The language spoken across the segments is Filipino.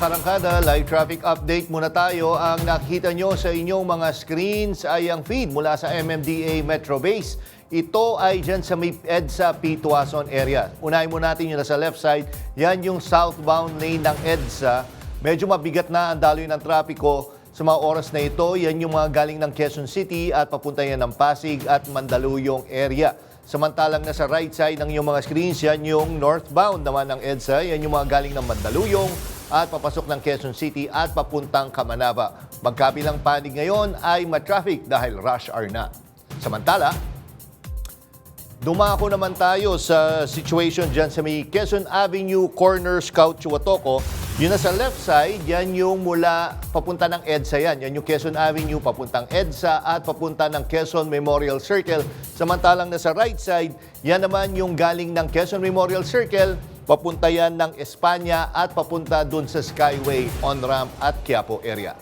karangkada, live traffic update muna tayo. Ang nakikita nyo sa inyong mga screens ay ang feed mula sa MMDA Metro Base. Ito ay dyan sa may EDSA P. Tuason area. Unahin mo natin yun sa left side. Yan yung southbound lane ng EDSA. Medyo mabigat na ang daloy ng trapiko sa mga oras na ito. Yan yung mga galing ng Quezon City at papunta yan ng Pasig at Mandaluyong area. Samantalang nasa right side ng iyong mga screens, yan yung northbound naman ng EDSA. Yan yung mga galing ng Mandaluyong at papasok ng Quezon City at papuntang Kamanaba. Magkabilang panig ngayon ay matraffic dahil rush hour na. Samantala, dumako naman tayo sa situation dyan sa may Quezon Avenue Corner Scout Chuatoco. Yun na sa left side, yan yung mula papunta ng EDSA yan. Yan yung Quezon Avenue papuntang EDSA at papunta ng Quezon Memorial Circle. Samantalang nasa right side, yan naman yung galing ng Quezon Memorial Circle, papunta yan ng Espanya at papunta dun sa Skyway on-ramp at Quiapo area.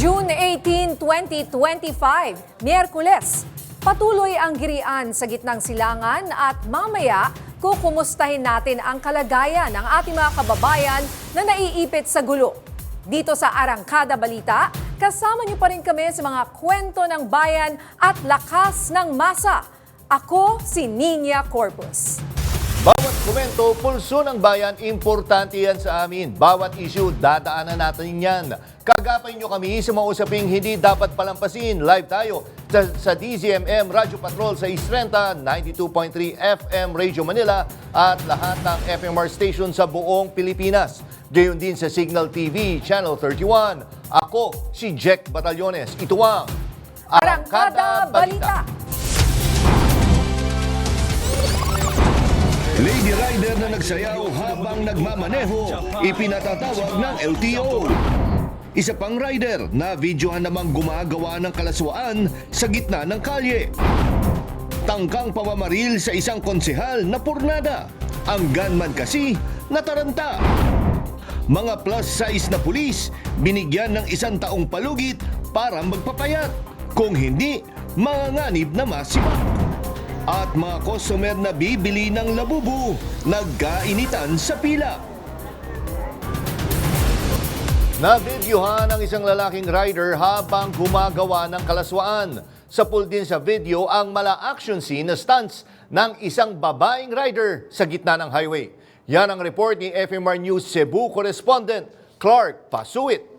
June 18, 2025, Miyerkules. Patuloy ang girian sa gitnang silangan at mamaya kukumustahin natin ang kalagayan ng ating mga kababayan na naiipit sa gulo. Dito sa Arangkada Balita, kasama niyo pa rin kami sa mga kwento ng bayan at lakas ng masa. Ako si Nina Corpus. Bawat komento, pulso ng bayan, importante yan sa amin. Bawat issue, dadaanan natin yan. Kagapay nyo kami sa mga usaping hindi dapat palampasin. Live tayo sa DZMM Radio Patrol sa Istrenta, 92.3 FM Radio Manila at lahat ng FMR station sa buong Pilipinas. Gayon din sa Signal TV, Channel 31. Ako, si Jack Batallones. Ito ang Arangkada Balita. Lady Rider na nagsayaw habang nagmamaneho, ipinatatawag ng LTO. Isa pang rider na videohan namang gumagawa ng kalaswaan sa gitna ng kalye. Tangkang pamamaril sa isang konsehal na purnada. Ang gunman kasi nataranta. Mga plus size na pulis binigyan ng 1 taong palugit para magpapayat. Kung hindi, manganganib na masipak. At mga customer na bibili ng labubu, nagkainitan sa pila. Nabidyuhan ang isang lalaking rider habang gumagawa ng kalaswaan. Sa pool din sa video ang mala-action scene na stunts ng isang babaeng rider sa gitna ng highway. Yan ang report ni FMR News Cebu correspondent Clark Pasuit.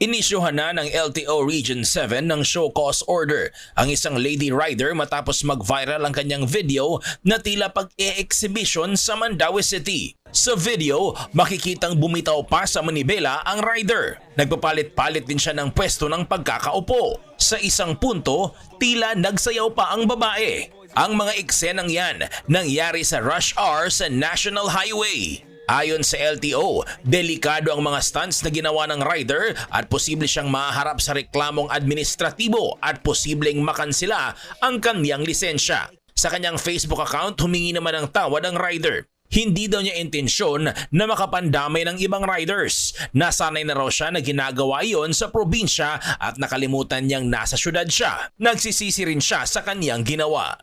Inisyuhan na ng LTO Region 7 ng show cause order ang isang lady rider matapos mag-viral ang kanyang video na tila pag-e-exhibition sa Mandaue City. Sa video, makikitang bumitaw pa sa manibela ang rider. Nagpapalit-palit din siya ng pwesto ng pagkakaupo. Sa isang punto, tila nagsayaw pa ang babae. Ang mga eksenang yan nangyari sa rush hour sa National Highway. Ayon sa LTO, delikado ang mga stunts na ginawa ng rider at posible siyang maharap sa reklamong administratibo at posibleng makansela ang kanyang lisensya. Sa kanyang Facebook account, humingi naman ng tawad ang rider. Hindi daw niya intensyon na makapandamay ng ibang riders. Nasanay na raw siya na ginagawa iyon sa probinsya at nakalimutan niyang nasa syudad siya. Nagsisisi rin siya sa kanyang ginawa.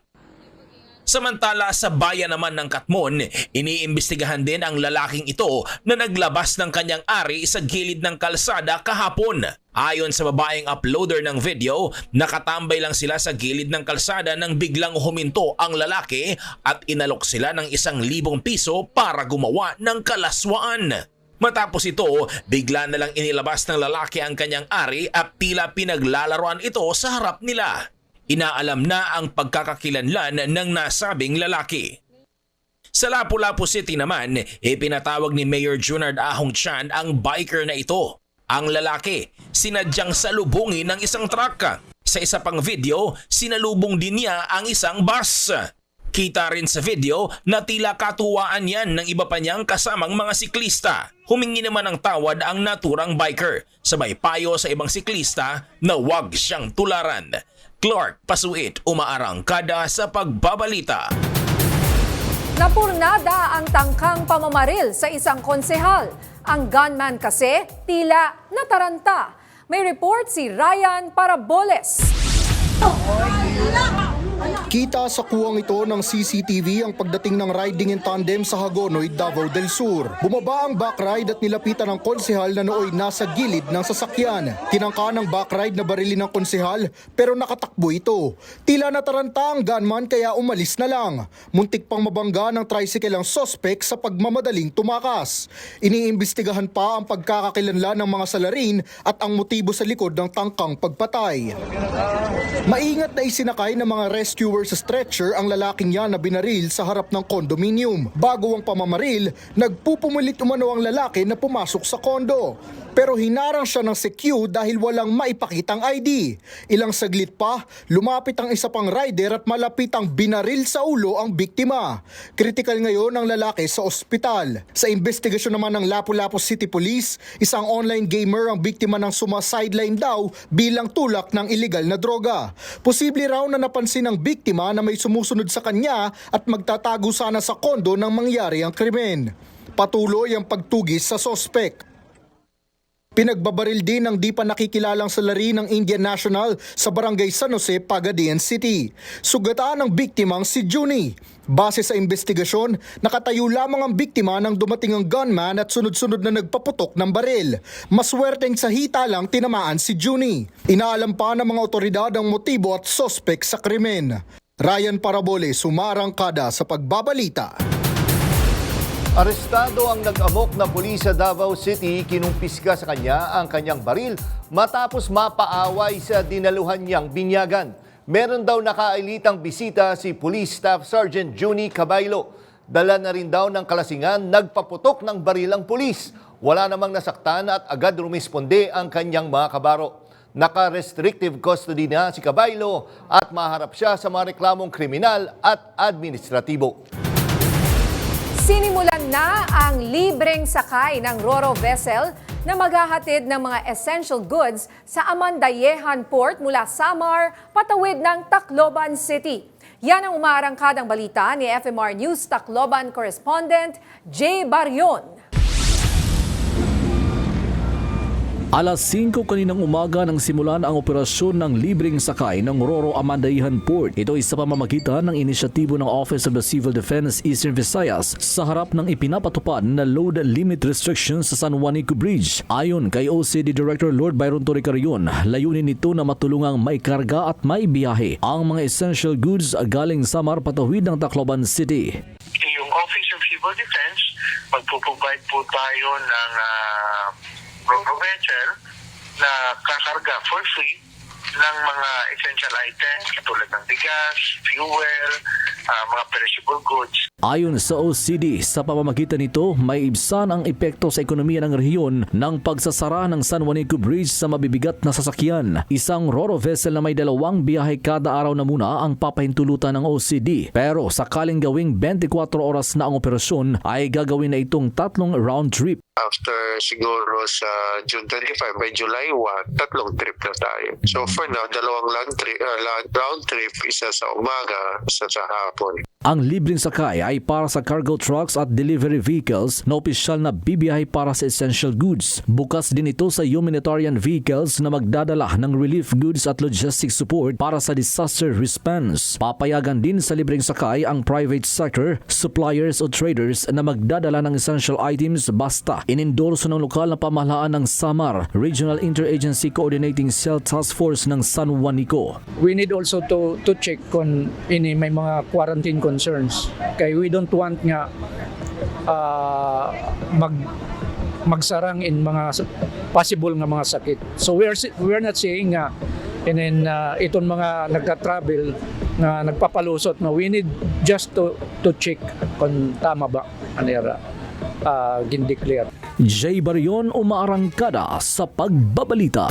Samantala sa bayan naman ng Katmon, iniimbestigahan din ang lalaking ito na naglabas ng kanyang ari sa gilid ng kalsada kahapon. Ayon sa babaeng uploader ng video, nakatambay lang sila sa gilid ng kalsada nang biglang huminto ang lalaki at inalok sila ng 1,000 piso para gumawa ng kalaswaan. Matapos ito, bigla na lang inilabas ng lalaki ang kanyang ari at tila pinaglalaroan ito sa harap nila. Inaalam na ang pagkakakilanlan ng nasabing lalaki. Sa Lapu-Lapu City naman, ipinatawag ni Mayor Junard Ahong Chan ang biker na ito. Ang lalaki, sinadyang salubungin ng isang truck. Sa isa pang video, sinalubong din niya ang isang bus. Kita rin sa video na tila katuwaan yan ng iba pa niyang kasamang mga siklista. Humingi naman ng tawad ang naturang biker, sabay payo sa ibang siklista na huwag siyang tularan. Clark Pasuit, umaarangkada sa pagbabalita. Napurnada ang tangkang pamamaril sa isang konsehal. Ang gunman kasi tila nataranta. May report si Ryan Paraboles. Kita sa kuwang ito ng CCTV ang pagdating ng riding in tandem sa Hagonoy, Davao del Sur. Bumaba ang backride at nilapitan ng konsehal na nooy nasa gilid ng sasakyan. Tinangka ng backride na barilin ng konsehal pero nakatakbo ito. Tila nataranta ang gunman kaya umalis na lang. Muntik pang mabangga ng tricycle ang sospek sa pagmamadaling tumakas. Iniimbestigahan pa ang pagkakakilanlan ng mga salarin at ang motibo sa likod ng tangkang pagpatay. Maingat na isinakay ng mga rescuer sa stretcher ang lalaking yan na binaril sa harap ng condominium. Bago ang pamamaril, nagpupumilit umano ang lalaki na pumasok sa kondo. Pero hinarang siya ng CQ dahil walang maipakitang ID. Ilang saglit pa, lumapit ang isa pang rider at malapitang binaril sa ulo ang biktima. Kritikal ngayon ang lalaki sa ospital. Sa investigasyon naman ng Lapu-Lapu City Police, isang online gamer ang biktima ng sumasideline daw bilang tulak ng iligal na droga. Posible raw na napansin ng biktima na may sumusunod sa kanya at magtatago sana sa kondo nang mangyari ang krimen. Patuloy ang pagtugis sa sospek. Pinagbabaril din ng di pa nakikilalang salari ng Indian National sa barangay San Jose, Pagadian City. Sugatan ng biktimang si Juni. Base sa investigasyon, nakatayo lamang ang biktima nang dumating ang gunman at sunod-sunod na nagpaputok ng baril. Maswerteng sa hita lang tinamaan si Juni. Inaalam pa ng mga otoridad ang motibo at sospek sa krimen. Ryan Parabole, sumarangkada sa pagbabalita. Arestado ang nag-amok na pulis sa Davao City, kinumpiska sa kanya ang kanyang baril matapos mapaaway sa dinaluhan niyang binyagan. Meron daw nakailitang bisita si Police Staff Sergeant Juni Cabaylo. Dala na rin daw ng kalasingan, nagpaputok ng baril ang pulis. Wala namang nasaktan at agad rumisponde ang kanyang mga kabaro. Naka-restrictive custody na si Cabaylo at maharap siya sa mga reklamong kriminal at administratibo. Sinimulan na ang libreng sakay ng Ro-Ro vessel na maghahatid ng mga essential goods sa Amandayehan Port mula Samar patawid ng Tacloban City. Yan ang umaarangkadang balita ni FMR News Tacloban correspondent Jay Barion. Alas 5 kaninang umaga nang simulan ang operasyon ng libreng sakay ng Ro-Ro Amandayehan Port. Ito ay sa pamamagitan ng inisyatibo ng Office of the Civil Defense Eastern Visayas sa harap ng ipinapatupad na load limit restrictions sa San Juanico Bridge. Ayon kay OCD Director Lord Byron Toricarion, layunin nito na matulungang maikarga at maibiyahe ang mga essential goods galing Samar patawid ng Tacloban City. Yung Office of Civil Defense, magpuprovide po tayo ng Ro-Ro vessel na kakarga for free ng mga essential items katulad ng bigas, fuel, mga perishable goods. Ayon sa OCD, sa pamamagitan nito, may ibsan ang epekto sa ekonomiya ng rehiyon ng pagsasara ng San Juanico Bridge sa mabibigat na sasakyan. Isang Ro-Ro vessel na may 2 biyahe kada araw na muna ang papahintulutan ng OCD. Pero sakaling gawing 24 oras na ang operasyon, ay gagawin na itong 3 round trip. After siguro sa June 25, by July 1, 3 trip na tayo. So for now, 2 round trip, isa sa umaga, isa sa hapon. Ang libreng sakay ay para sa cargo trucks at delivery vehicles na opisyal na bibiyahe para sa essential goods. Bukas din ito sa humanitarian vehicles na magdadala ng relief goods at logistics support para sa disaster response. Papayagan din sa libreng sakay ang private sector, suppliers o traders na magdadala ng essential items basta inendorso ng lokal na pamahalaan ng Samar, Regional Interagency Coordinating Cell Task Force ng San Juanico. We need also to check kung may mga quarantine concerns. Kaya we don't want nga magsarang in mga possible nga mga sakit. So we're not saying nga itong mga nagka-travel na nagpapalusot na we need just to check kung tama ba anera gindeclare. Jay Barion, umaarangkada sa pagbabalita.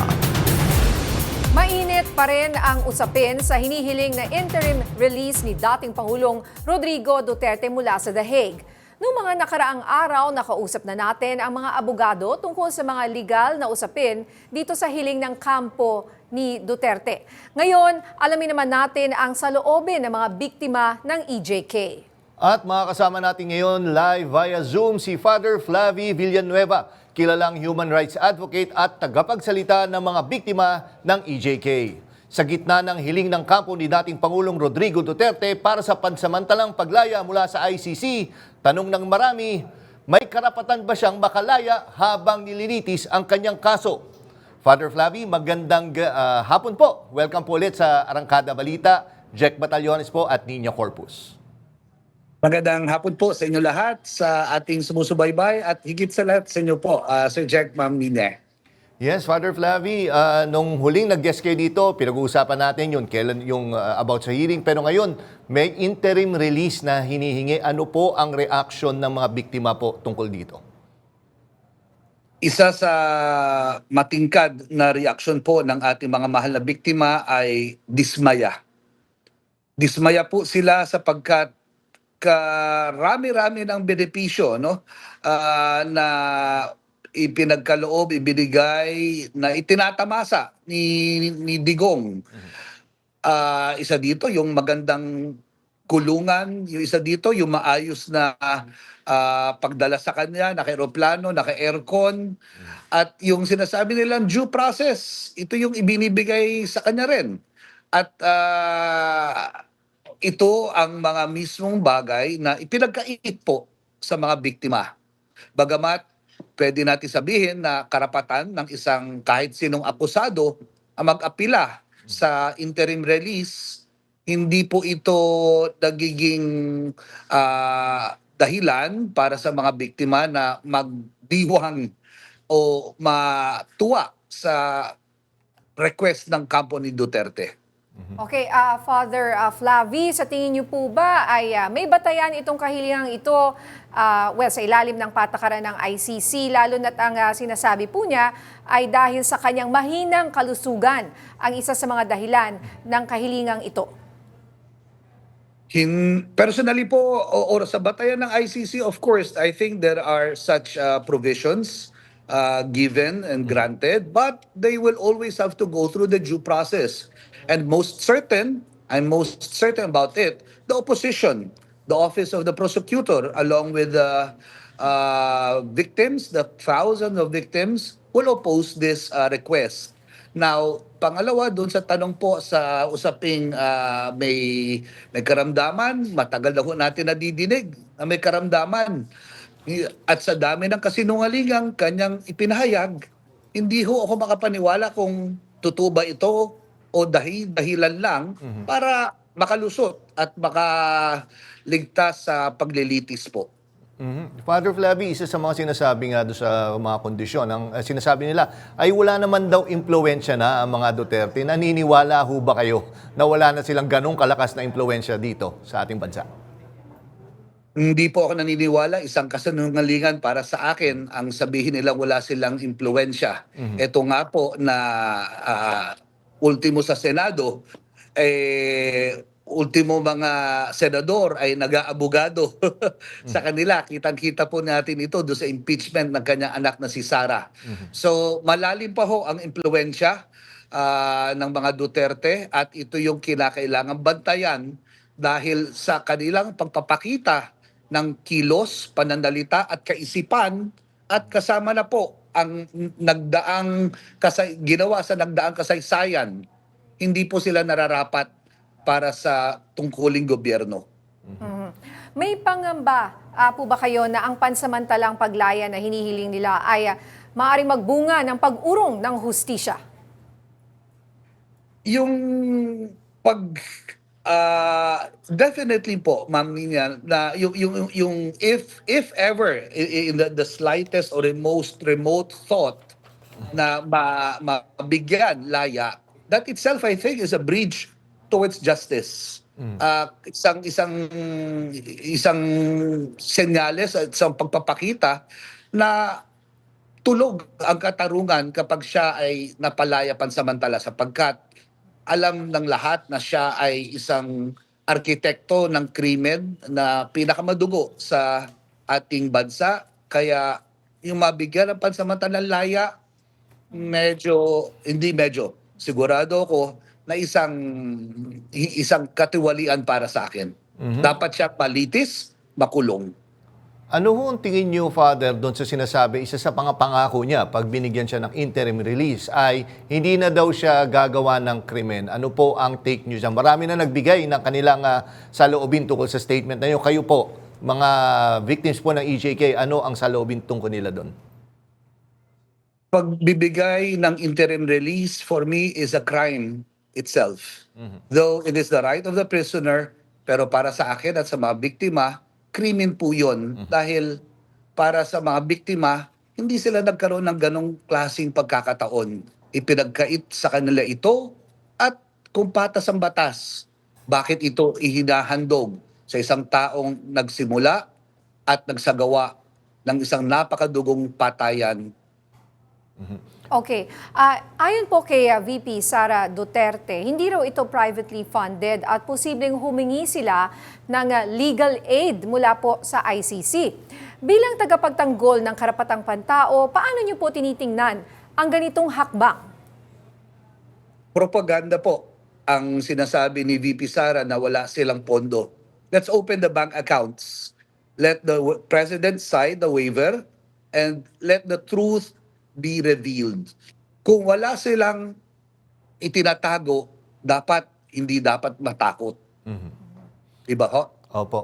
Mainit pa rin ang usapin sa hinihiling na interim release ni dating Pangulong Rodrigo Duterte mula sa The Hague. Noong mga nakaraang araw, nakausap na natin ang mga abogado tungkol sa mga legal na usapin dito sa hiling ng kampo ni Duterte. Ngayon, alamin naman natin ang saloobin ng mga biktima ng EJK. At makakasama natin ngayon live via Zoom si Father Flavie Villanueva, kilalang human rights advocate at tagapagsalita ng mga biktima ng EJK. Sa gitna ng hiling ng kampo ni dating Pangulong Rodrigo Duterte para sa pansamantalang paglaya mula sa ICC, tanong ng marami, may karapatan ba siyang makalaya habang nililitis ang kanyang kaso? Father Flavie, magandang hapon po. Welcome po ulit sa Arangkada Balita. Jack Batallones po at Nina Corpus. Magandang hapon po sa inyo lahat, sa ating sumusubaybay at higit sa lahat sa inyo po, Sir Jack, Ma'am Nina. Yes, Father Flavie, nung huling nag-guest kayo dito, pinag-uusapan natin yun, kailan yung about sa hearing. Pero ngayon, may interim release na hinihingi. Ano po ang reaction ng mga biktima po tungkol dito? Isa sa matingkad na reaksyon po ng ating mga mahal na biktima ay dismaya. Dismaya po sila sapagkat karami-rami ng benepisyo, no, na ipinagkaloob, ibinigay, na itinatamasa ni Digong. Isa dito yung magandang kulungan, yung isa dito yung maayos na pagdala sa kanya, naka-aeroplano, naka-aircon, at yung sinasabi nilang due process, ito yung ibinibigay sa kanya rin. At ito ang mga mismong bagay na ipinagkait po sa mga biktima. Bagamat pwede natin sabihin na karapatan ng isang kahit sinong akusado ang mag-apila sa interim release, hindi po ito nagiging dahilan para sa mga biktima na magdiwang o matuwa sa request ng kampo ni Duterte. Okay, Father Flavie, sa tingin niyo po ba ay may batayan itong kahilingang ito sa ilalim ng patakaran ng ICC, lalo na't ang sinasabi po niya ay dahil sa kanyang mahinang kalusugan ang isa sa mga dahilan ng kahilingang ito? Personally po, o sa batayan ng ICC, of course, I think there are such provisions given and granted, but they will always have to go through the due process. And I'm most certain about it, the opposition, the office of the prosecutor, along with the victims, the thousands of victims, will oppose this request. Now, pangalawa, doon sa tanong po sa usaping may karamdaman, matagal na ho natin nadidinig na may karamdaman. At sa dami ng kasinungalingang kanyang ipinahayag, hindi ho ako makapaniwala kung totoo ba ito o dahilan lang para makalusot at makaligtas sa paglilitis po. Father Flavie, isa sa mga sinasabi nga doon sa mga kondisyon, ang sinasabi nila ay wala naman daw impluwensya na ang mga Duterte. Naniniwala ho ba kayo na wala na silang ganong kalakas na impluwensya dito sa ating bansa? Hindi po ako naniniwala, isang kasinungalingan para sa akin ang sabihin nila wala silang impluwensya. Ito nga po na ultimo sa Senado, ultimo mga senador ay nag-aabogado sa kanila. Kitang-kita po natin ito doon sa impeachment ng kanyang anak na si Sara. So malalim pa ho ang impluwensya ng mga Duterte at ito yung kinakailangan bantayan dahil sa kanilang pagpapakita ng kilos, pananalita at kaisipan at kasama na po ang ginawa sa nagdaang kasaysayan, hindi po sila nararapat para sa tungkuling gobyerno. May pangamba po ba kayo na ang pansamantalang paglaya na hinihiling nila ay maaaring magbunga ng pag-urong ng hustisya? Yung definitely po, Ma'am Nina, na yung if ever in the slightest or the most remote thought na mabigyan laya, that itself I think is a bridge towards justice. Isang senyales at isang pagpapakita na tulog ang katarungan kapag siya ay napalaya pansamantala sapagkat alam ng lahat na siya ay isang arkitekto ng krimen na pinakamadugo sa ating bansa. Kaya yung mabigyan ng pansamantalang laya, sigurado ako na isang katiwalian para sa akin. Dapat siya palitis, makulong. Ano ho ang tingin niyo, Father, doon sa sinasabi, isa sa pangako niya pag binigyan siya ng interim release ay hindi na daw siya gagawa ng krimen. Ano po ang take niyo dyan? Marami na nagbigay ng kanilang saloobin tungkol sa statement na yun. Kayo po, mga victims po ng EJK, ano ang saloobin tungkol nila doon? Pagbibigay ng interim release for me is a crime itself. Though it is the right of the prisoner, pero para sa akin at sa mga biktima, krimen po yun dahil para sa mga biktima, hindi sila nagkaroon ng ganong klaseng pagkakataon. Ipinagkait sa kanila ito at kung patas ang batas, bakit ito ihinahandog sa isang taong nagsimula at nagsagawa ng isang napakadugong patayan. Okay. Ayon po kay VP Sara Duterte, hindi raw ito privately funded at posibleng humingi sila ng legal aid mula po sa ICC. Bilang tagapagtanggol ng karapatang pantao, paano niyo po tinitingnan ang ganitong hakbang? Propaganda po ang sinasabi ni VP Sara na wala silang pondo. Let's open the bank accounts. Let the president sign the waiver and let the truth be revealed. Kung wala silang itinatago, hindi dapat matakot. Diba ho? Opo.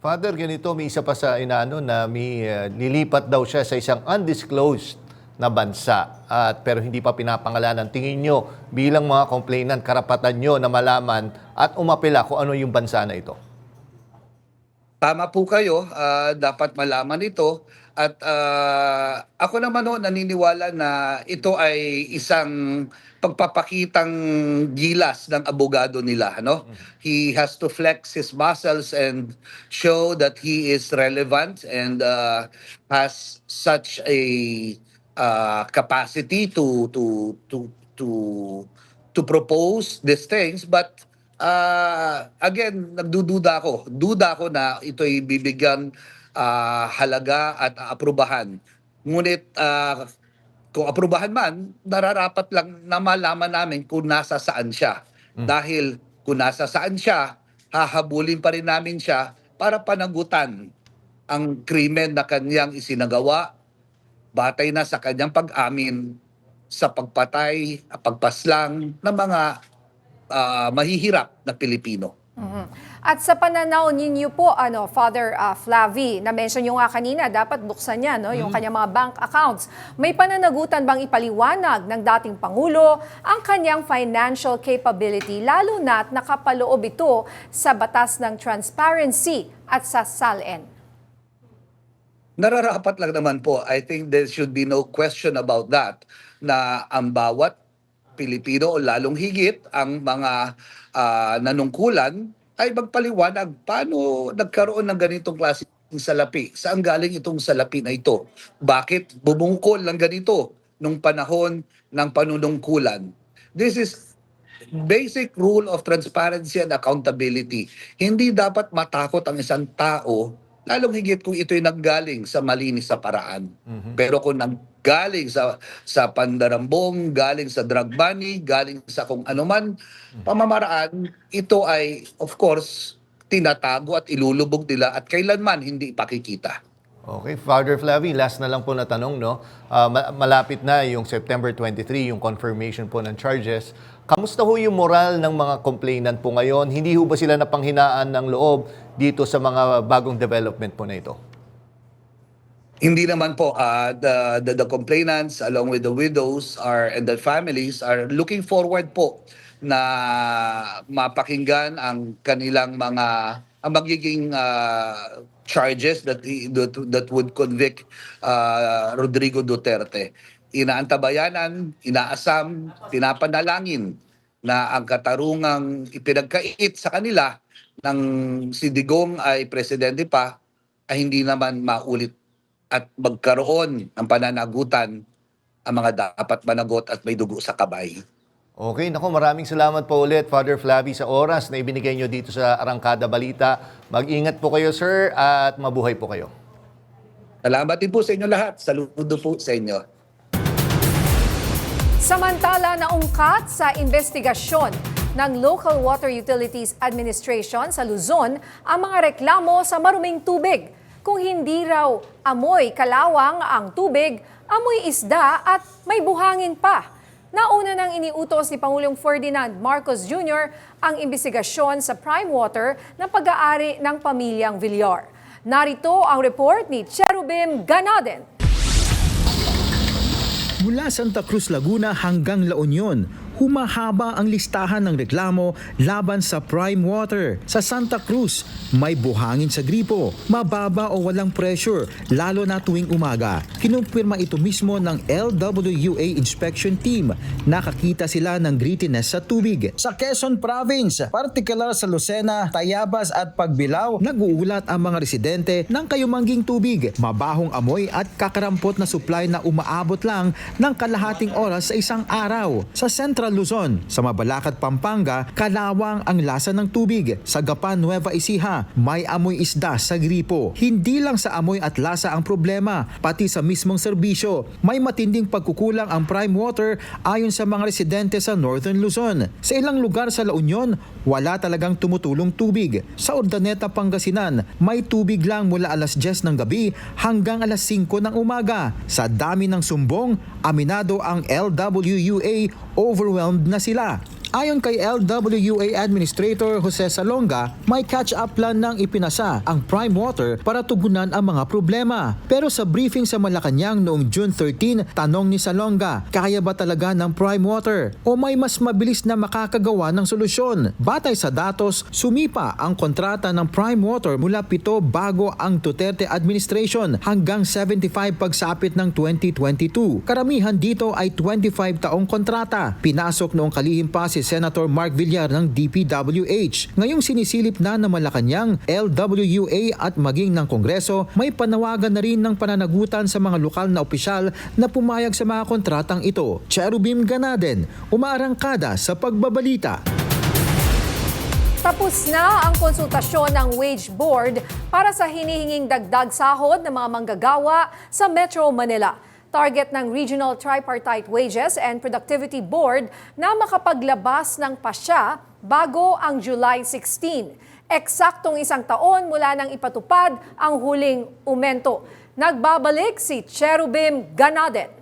Father, ganito, may isa pa sa inaano na may nilipat daw siya sa isang undisclosed na bansa. Pero hindi pa pinapangalanan. Tingin nyo, bilang mga complainant, karapatan nyo na malaman at umapela kung ano yung bansa na ito. Tama po kayo, dapat malaman ito. At ako naman naniniwala na ito ay isang pagpapakitang gilas ng abogado nila. He has to flex his muscles and show that he is relevant and has such a capacity to propose these things. But again, nagdududa ako. Duda ako na ito'y bibigyan halaga at aprubahan. Ngunit kung aprubahan man, nararapat lang na malaman namin kung nasa saan siya. Dahil kung nasa saan siya, hahabulin pa rin namin siya para panagutan ang krimen na kanyang isinagawa, batay na sa kanyang pag-amin sa pagpatay, pagpaslang ng mga mahihirap na Pilipino. At sa pananaw ninyo po, Father Flavie, na-mention nyo nga kanina, dapat buksan niya yung kanyang mga bank accounts. May pananagutan bang ipaliwanag ng dating Pangulo ang kanyang financial capability, lalo na't nakapaloob ito sa batas ng transparency at sa SALN? Nararapat lang naman po. I think there should be no question about that, na ang bawat Pilipino o lalong higit ang mga nanungkulan ay magpaliwanag paano nagkaroon ng ganitong klaseng salapi. Saan galing itong salapi na ito? Bakit bumungkol ng ganito nung panahon ng panunungkulan? This is basic rule of transparency and accountability. Hindi dapat matakot ang isang tao, lalong higit kung ito'y nanggaling sa malinis na paraan. Pero kung nanggaling sa pandarambong, galing sa drug money, galing sa kung anuman pamamaraan, ito ay of course tinatago at ilulubog nila at kailanman hindi ipakikita. Okay, Father Flavie, last na lang po na tanong, malapit na yung September 23, yung confirmation po ng charges. Kamusta ho yung moral ng mga complainant po ngayon? Hindi ho ba sila napanghinaan ng loob dito sa mga bagong development po na ito? Hindi naman po. The complainants along with the widows and the families are looking forward po na mapakinggan ang kanilang ang magiging charges that would convict Rodrigo Duterte. Inaantabayanan, inaasam, pinapanalangin na ang katarungang ipinagkait sa kanila ng si Digong ay presidente pa ay hindi naman maulit at magkaroon ng pananagutan ang mga dapat managot at may dugo sa kabay. Okay, naku, maraming salamat po ulit, Father Flavie, sa oras na ibinigay nyo dito sa Arangkada Balita. Mag-ingat po kayo, sir, at mabuhay po kayo. Salamat din po sa inyo lahat. Saludo po sa inyo. Samantala, naungkat sa investigasyon ng Local Water Utilities Administration sa Luzon ang mga reklamo sa maruming tubig. kung hindi raw amoy kalawang ang tubig, amoy isda at may buhangin pa. Nauna nang iniutos ni Pangulong Ferdinand Marcos Jr. ang imbestigasyon sa prime water na pag-aari ng pamilyang Villar. Narito ang report ni Cherubim Ganaden. Mula Santa Cruz, Laguna hanggang La Union, humahaba ang listahan ng reklamo laban sa prime water. Sa Santa Cruz, may buhangin sa gripo, mababa o walang pressure, lalo na tuwing umaga. Kinumpirma ito mismo ng LWUA inspection team. Nakakita sila ng grittiness sa tubig. Sa Quezon Province, partikular sa Lucena, Tayabas at Pagbilao, nag-uulat ang mga residente ng kayumangging tubig. Mabahong amoy at kakarampot na supply na umaabot lang ng kalahating oras sa isang araw. Sa Central Luzon, sa Mabalacat, Pampanga, kalawang ang lasa ng tubig. Sa Gapan, Nueva Ecija, may amoy isda sa gripo. Hindi lang sa amoy at lasa ang problema, pati sa mismong serbisyo. May matinding pagkukulang ang prime water ayon sa mga residente sa Northern Luzon. Sa ilang lugar sa La Union, wala talagang tumutulong tubig. Sa Urdaneta, Pangasinan, may tubig lang mula alas 10 ng gabi hanggang alas 5 ng umaga. Sa dami ng sumbong, aminado ang LWUA, overwhelmed na sila. Ayon kay LWUA Administrator Jose Salonga, may catch-up plan nang ipinasa ang prime water para tugunan ang mga problema. Pero sa briefing sa Malacanang noong June 13, tanong ni Salonga, kaya ba talaga ng prime water? O may mas mabilis na makakagawa ng solusyon? Batay sa datos, sumipa ang kontrata ng prime water mula 7 bago ang Duterte administration hanggang 75 pagsapit ng 2022. Karamihan dito ay 25 taong kontrata. Pinasok noong kalihim pa si Senator Mark Villar ng DPWH. Ngayong sinisilip na ng Malacanang, LWUA at maging ng Kongreso, may panawagan na rin ng pananagutan sa mga lokal na opisyal na pumayag sa mga kontratang ito. Cherubim Ganaden, umaarangkada sa pagbabalita. Tapos na ang konsultasyon ng Wage Board para sa hinihinging dagdag sahod ng mga manggagawa sa Metro Manila. Target ng Regional Tripartite Wages and Productivity Board na makapaglabas ng pasya bago ang July 16. Eksaktong isang taon mula nang ipatupad ang huling umento. Nagbabalik si Cherubim Ganaden.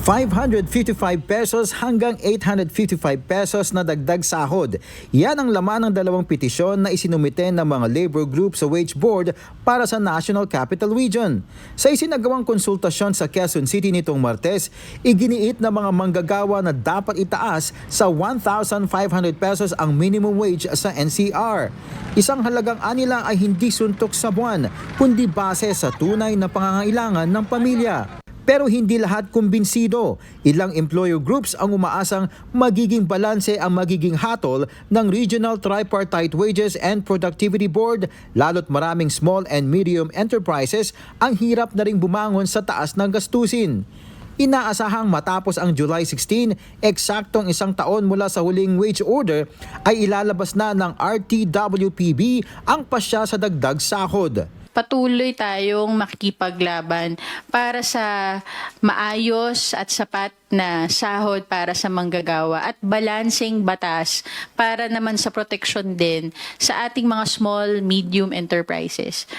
555 pesos hanggang 855 pesos na dagdag sahod. Yan ang laman ng dalawang petisyon na isinumite ng mga labor group sa Wage Board para sa National Capital Region. Sa isinagawang konsultasyon sa Quezon City nitong Martes, iginiit ng mga manggagawa na dapat itaas sa 1,500 pesos ang minimum wage sa NCR. Isang halagang anila ay hindi suntok sa buwan, kundi base sa tunay na pangangailangan ng pamilya. Pero hindi lahat kumbinsido. Ilang employer groups ang umaasang magiging balanse ang magiging hatol ng Regional Tripartite Wages and Productivity Board, lalo't maraming small and medium enterprises ang hirap na ring bumangon sa taas ng gastusin. Inaasahang matapos ang July 16, eksaktong isang taon mula sa huling wage order, ay ilalabas na ng RTWPB ang pasya sa dagdag sahod. Patuloy tayong makikipaglaban para sa maayos at sapat na sahod para sa manggagawa at balancing batas para naman sa proteksyon din sa ating mga small, medium enterprises.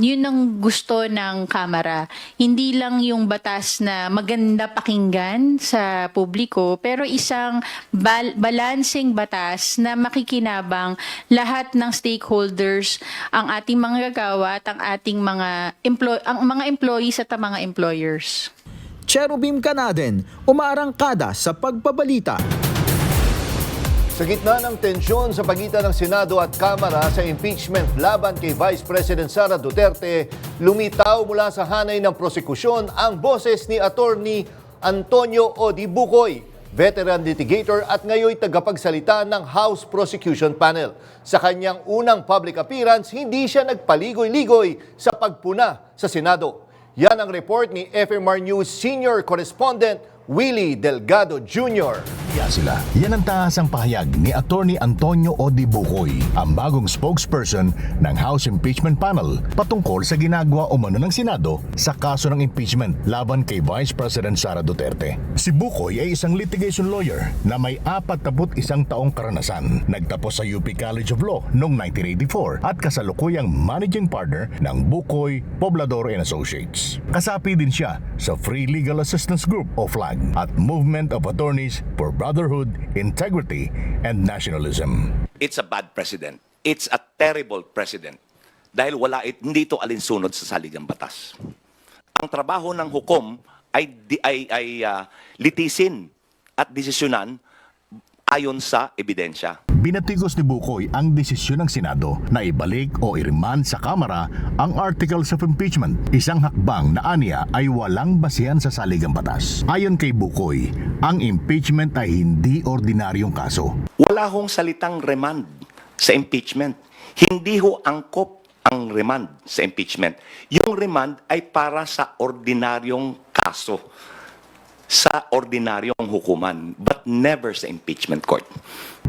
Yun ang gusto ng Kamara. Hindi lang yung batas na maganda pakinggan sa publiko, pero isang balancing batas na makikinabang lahat ng stakeholders, ang ating manggagawa at ang ating mga employees at ang mga employers. Cherubim Ganaden, umaarangkada sa pagbabalita. Sa gitna ng tensyon sa pagitan ng Senado at Kamara sa impeachment laban kay Vice President Sara Duterte, lumitaw mula sa hanay ng prosekusyon ang boses ni Attorney Antonio Odibucoy, veteran litigator at ngayon tagapagsalita ng House Prosecution Panel. Sa kanyang unang public appearance, hindi siya nagpaligoy-ligoy sa pagpuna sa Senado. Yan ang report ni FMR News Senior Correspondent Willie Delgado Jr. Nahiya sila. Yan ang tahasang pahayag ni Attorney Antonio Odi Bukoy, ang bagong spokesperson ng House Impeachment Panel patungkol sa ginagawa umano ng Senado sa kaso ng impeachment laban kay Vice President Sara Duterte. Si Bukoy ay isang litigation lawyer na may 41 taong karanasan. Nagtapos sa UP College of Law noong 1984 at kasalukuyang managing partner ng Bukoy, Poblador and Associates. Kasapi din siya sa Free Legal Assistance Group o FLAG at Movement of Attorneys for Brotherhood, Integrity, and Nationalism. It's a bad president. It's a terrible president. Dahil hindi ito alinsunod sa saligang batas. Ang trabaho ng hukom ay litisin at desisyonan ayon sa ebidensya. Binatikos ni Bukoy ang desisyon ng Senado na ibalik o i-remand sa Kamara ang Articles of Impeachment, isang hakbang na aniya ay walang basihan sa saligang batas. Ayon kay Bukoy, ang impeachment ay hindi ordinaryong kaso. Wala hong salitang remand sa impeachment. Hindi ho angkop ang remand sa impeachment. Yung remand ay para sa ordinaryong kaso, sa ordinaryong hukuman, but never sa impeachment court.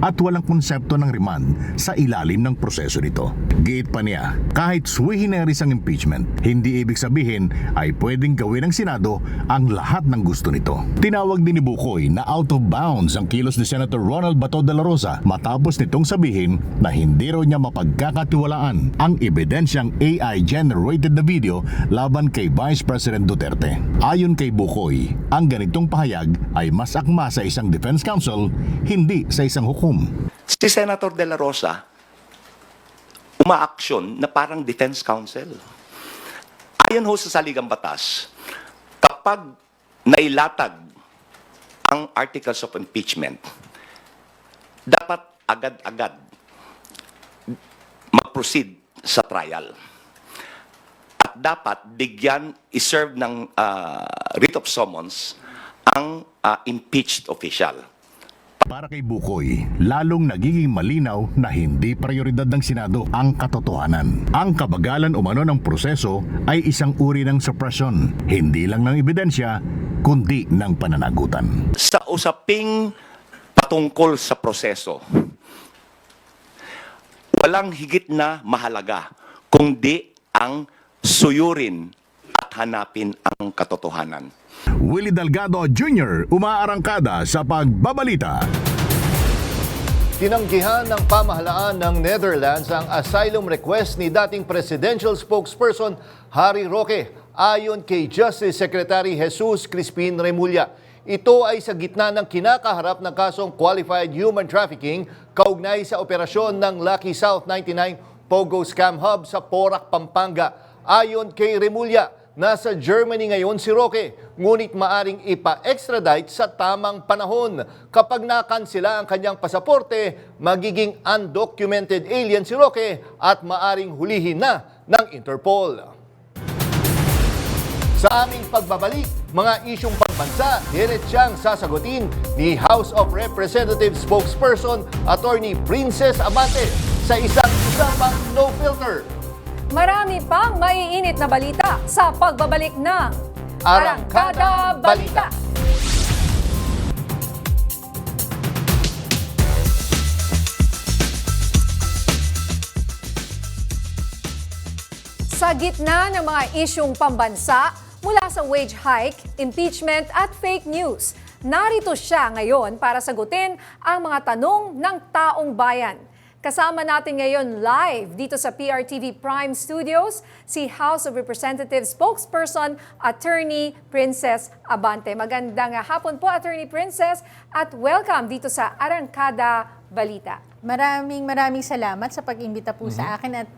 At walang konsepto ng remand sa ilalim ng proseso nito. Giit pa niya, kahit sui generis ang impeachment, hindi ibig sabihin ay pwedeng gawin ng Senado ang lahat ng gusto nito. Tinawag din ni Bukoy na out of bounds ang kilos ni Senator Ronald Bato de la Rosa matapos nitong sabihin na hindi raw niya mapagkakatiwalaan ang ebidensyang AI-generated na video laban kay Vice President Duterte. Ayon kay Bukoy, ang ganitong pahayag ay mas akma sa isang defense counsel, hindi sa isang hukom. Si Senator de la Rosa, umaaksyon na parang defense counsel. Ayon ho sa saligang batas, kapag nailatag ang articles of impeachment, dapat agad-agad mag-proceed sa trial. At dapat bigyan, iserve ng writ of summons ang impeached official. Para kay Bukoy, lalong nagiging malinaw na hindi prioridad ng Senado ang katotohanan. Ang kabagalan umano ng proseso ay isang uri ng suppression, hindi lang ng ebidensya, kundi ng pananagutan. Sa usaping patungkol sa proseso, walang higit na mahalaga kundi ang suyurin at hanapin ang katotohanan. Willie Delgado Jr. umaarangkada sa pagbabalita. Tinanggihan ng pamahalaan ng Netherlands ang asylum request ni dating presidential spokesperson Harry Roque ayon kay Justice Secretary Jesus Crispin Remulla. Ito ay sa gitna ng kinakaharap ng kasong qualified human trafficking kaugnay sa operasyon ng Lucky South 99 Pogo Scam Hub sa Porac, Pampanga. Ayon kay Remulla, nasa Germany ngayon si Roque, ngunit maaring ipa-extradite sa tamang panahon. Kapag nakansela ang kanyang pasaporte, magiging undocumented alien si Roque at maaring hulihin na ng Interpol. Sa aming pagbabalik, mga isyong pambansa, diretsang sasagutin ni House of Representatives spokesperson Attorney Princess Abante sa isang usapang no filter. Marami pang maiinit na balita sa pagbabalik ng Arangkada Balita. Sa gitna ng mga isyong pambansa mula sa wage hike, impeachment at fake news, narito siya ngayon para sagutin ang mga tanong ng taong bayan. Kasama natin ngayon live dito sa PRTV Prime Studios si House of Representatives spokesperson Attorney Princess Abante. Magandang hapon po Attorney Princess at welcome dito sa Arangkada Balita. Maraming salamat sa pag-imbita po sa akin at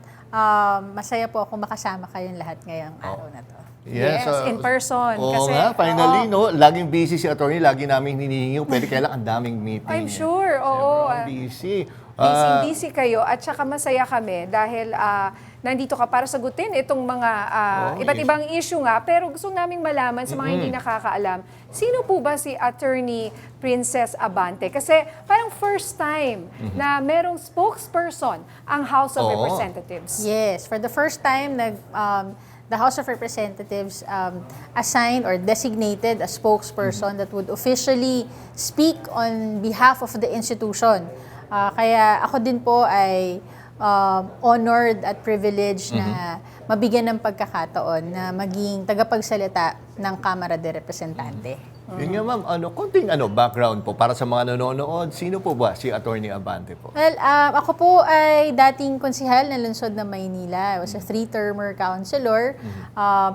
masaya po ako makasama kayong lahat ngayong araw na to. Yes, in person. Oo kasi, nga, finally, no, laging busy si attorney, lagi namin hinihingi, pwede kailan ang daming meeting. I'm sure, oo. Busy. Busy kayo at saka masaya kami dahil nandito ka para sagutin itong mga iba't ibang issue nga. Pero gusto naming malaman sa mga hindi nakakaalam, sino po ba si Attorney Princess Abante? Kasi parang first time na merong spokesperson ang House of Representatives. Yes, for the first time the House of Representatives assigned or designated a spokesperson that would officially speak on behalf of the institution. Kaya ako din po ay honored at privileged na mabigyan ng pagkakataon na maging tagapagsalita ng Kamara de Representante. Yun nga ma'am, konting background po para sa mga nanonood. Sino po ba si Attorney Abante po? Well, ako po ay dating konsehal ng lungsod ng Maynila. I was a 3-termer councilor.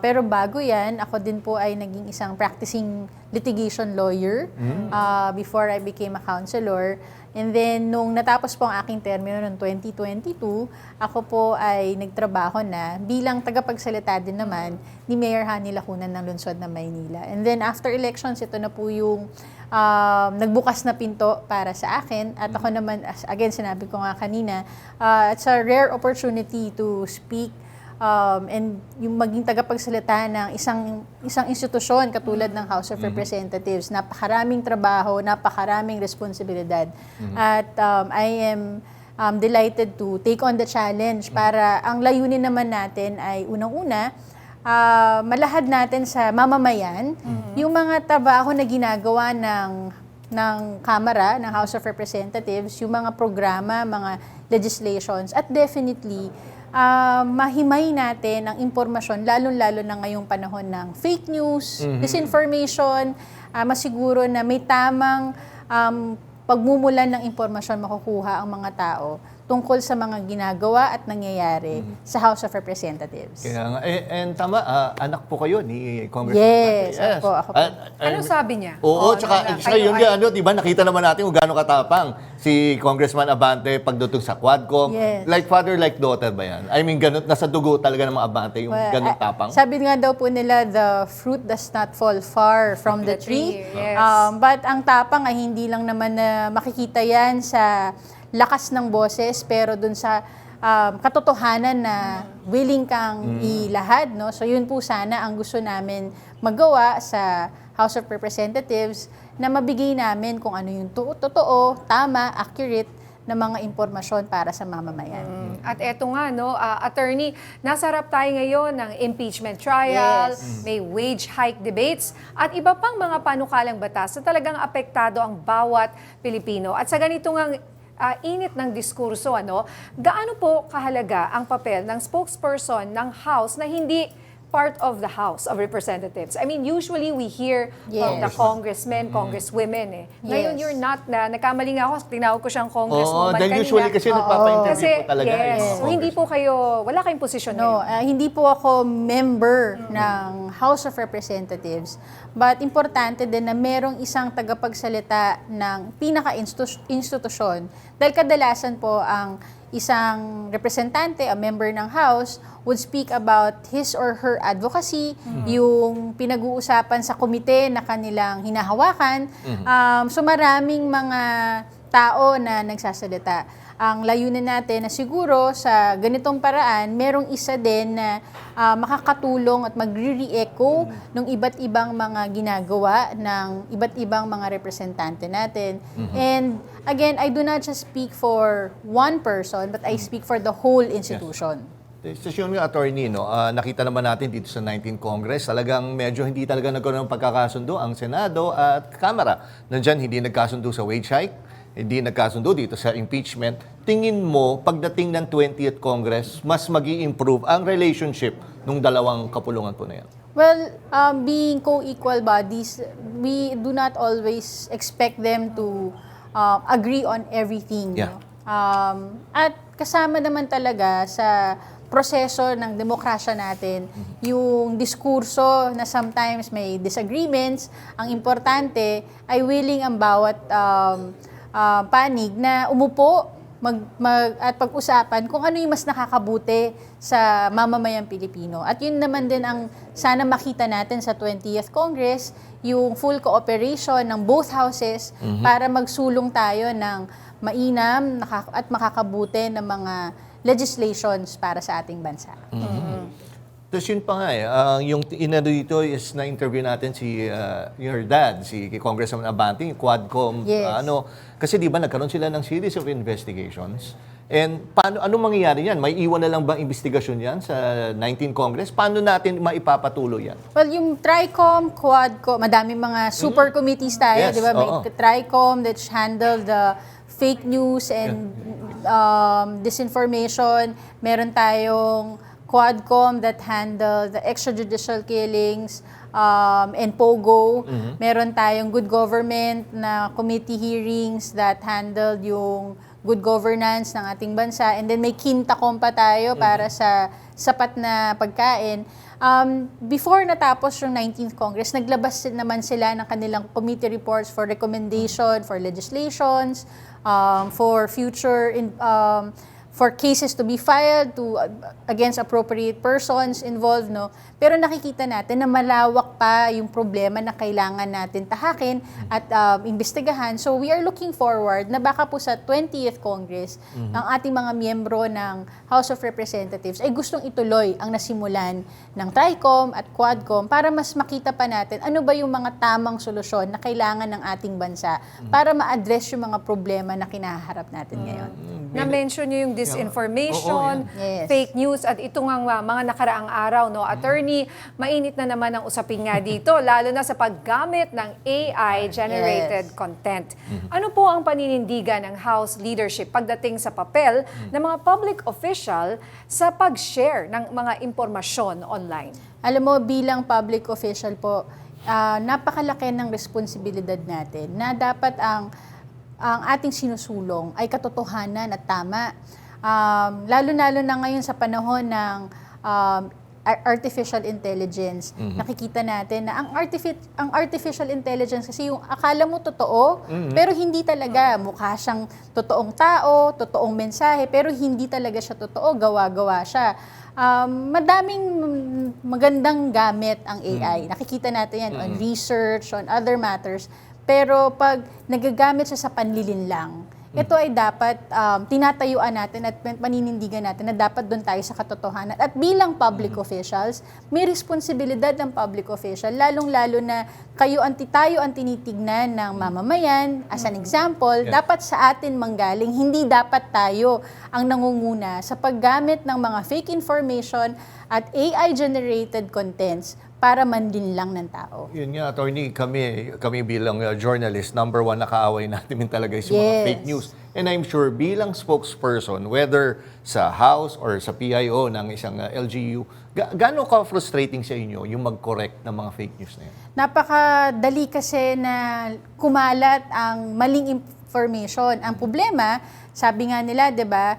Pero bago yan, ako din po ay naging isang practicing litigation lawyer before I became a councilor. And then, nung natapos po ang aking termino noong 2022, ako po ay nagtrabaho na bilang tagapagsalita din naman ni Mayor Hani Lacunan ng lungsod ng Maynila. And then, after elections, ito na po yung nagbukas na pinto para sa akin. At ako naman, again, sinabi ko nga kanina, it's a rare opportunity to speak and yung maging tagapagsalita ng isang institusyon katulad ng House of Representatives. Napakaraming trabaho, napakaraming responsibilidad. At I am delighted to take on the challenge para ang layunin naman natin ay unang-una, malahad natin sa mamamayan yung mga trabaho na ginagawa ng Kamara, ng House of Representatives, yung mga programa, mga legislations, at definitely mahimay natin ang impormasyon, lalong-lalo na ngayong panahon ng fake news, disinformation, masiguro na may tamang pagmumulan ng impormasyon makukuha ang mga tao tungkol sa mga ginagawa at nangyayari sa House of Representatives. Kaya nga, and tama, anak po kayo ni Congressman Yes, Abante. ako po. Ano sabi niya? Oo, tsaka yun di ba, nakita naman natin kung gaano katapang si Congressman Abante pagdating sa Quadcom. Yes. Like father, like daughter ba yan? I mean, ganun, nasa dugo talaga ng mga Abante, yung ganun tapang. Sabi nga daw po nila, the fruit does not fall far from the tree. Yes. But ang tapang ay hindi lang naman na makikita yan sa lakas ng boses, pero dun sa katotohanan na willing kang ilahad. No? So yun po sana ang gusto namin magawa sa House of Representatives, na mabigay namin kung ano yung totoo, tama, accurate na mga impormasyon para sa mamamayan. At eto nga, attorney, nasa harap tayo ngayon ng impeachment trial, may wage hike debates, at iba pang mga panukalang batas na talagang apektado ang bawat Pilipino. At sa ganito ngang init ng diskurso, gaano po kahalaga ang papel ng spokesperson ng House na hindi part of the House of Representatives? I mean, usually we hear from the congressmen, congresswomen. Ngayon, you're not na. Nagkamali nga ako, tinawag ko siyang congresswoman kanina. Dahil usually kasi nagpapa-interview po talaga. So hindi po kayo, wala kayong posisyon hindi po ako member ng House of Representatives. But importante din na merong isang tagapagsalita ng pinaka-institusyon. Dahil kadalasan po ang isang representante, a member ng House, would speak about his or her advocacy, yung pinag-uusapan sa komite na kanilang hinahawakan. So maraming mga tao na nagsasalita. Ang layunin natin na siguro sa ganitong paraan, merong isa din na makakatulong at magre-re-echo ng iba't ibang mga ginagawa ng iba't ibang mga representante natin. And again, I do not just speak for one person, but I speak for the whole institution. Sa yung attorney, nakita naman natin dito sa 19th Congress, talagang medyo hindi talaga nagkaroon ng pagkakasundo ang Senado at Kamara. Nandyan, hindi nagkasundo sa wage hike, hindi nagkasundo dito sa impeachment. Tingin mo, pagdating ng 20th Congress, mas mag-i-improve ang relationship ng dalawang kapulungan po na yan? Well, being co-equal bodies, we do not always expect them to agree on everything. Yeah. At kasama naman talaga sa proseso ng demokrasya natin, yung diskurso na sometimes may disagreements, ang importante ay willing ang bawat panig na umupo at pag-usapan kung ano yung mas nakakabuti sa mamamayang Pilipino. At yun naman din ang sana makita natin sa 20th Congress, yung full cooperation ng both houses para magsulong tayo ng mainam at makakabuti ng mga legislations para sa ating bansa. Tapos yun pa nga yung inano dito is na-interview natin si your dad, si Congressman Abante, yung Quadcom. Yes. Kasi di ba nagkaroon sila ng series of investigations And anong mangyayari yan? May iwan na lang bang investigasyon yan sa 19th Congress? Paano natin maipapatuloy yan? Well, yung TRICOM, Quadcom, madaming mga super committees tayo, Yes, di ba? May oo. TRICOM that handle the fake news and disinformation. Meron tayong Quadcom that handle the extrajudicial killings and POGO. Meron tayong good government na committee hearings that handle yung good governance ng ating bansa. And then may Quintacom pa tayo para sa sapat na pagkain. Before natapos yung 19th Congress, naglabas naman sila ng kanilang committee reports for recommendation, for legislations, for future for cases to be filed against appropriate persons involved, no? Pero nakikita natin na malawak pa yung problema na kailangan natin tahakin at imbestigahan. So we are looking forward na baka po sa 20th Congress, ang ating mga miyembro ng House of Representatives ay gustong ituloy ang nasimulan ng TRICOM at Quadcom para mas makita pa natin ano ba yung mga tamang solusyon na kailangan ng ating bansa para ma-address yung mga problema na kinaharap natin ngayon. Na-mention niyo yung disinformation, Yes. fake news, at ito nga mga nakaraang araw, no? Attorney, mainit na naman ang usapin nga dito, lalo na sa paggamit ng AI-generated content. Ano po ang paninindigan ng House leadership pagdating sa papel ng mga public official sa pag-share ng mga impormasyon online? Alam mo, bilang public official po, napakalaki ng responsibilidad natin na dapat ang ating sinusulong ay katotohanan at tama. Lalo-lalo na ngayon sa panahon ng artificial intelligence, nakikita natin na ang artificial intelligence kasi yung akala mo totoo, pero hindi talaga. Mukha siyang totoong tao, totoong mensahe, pero hindi talaga siya totoo, gawa-gawa siya. Madaming magandang gamit ang AI. Nakikita natin yan on research, on other matters. Pero pag nagagamit siya sa panlilinlang, ito ay dapat tinatayuan natin at paninindigan natin na dapat doon tayo sa katotohanan. At bilang public officials, may responsibilidad ng public official, lalong-lalo na tayo ang tinitignan ng mamamayan. As an example, dapat sa atin manggaling, hindi dapat tayo ang nangunguna sa paggamit ng mga fake information at AI-generated contents para manlinlang ng tao. Yun nga, attorney, kami bilang journalist, number one na kaaway natin talaga is yung mga fake news. And I'm sure bilang spokesperson, whether sa House or sa PIO ng isang LGU, gaano ka-frustrating sa inyo yung mag-correct ng mga fake news na yan? Napakadali kasi na kumalat ang maling information. Ang problema, sabi nga nila, 'di ba,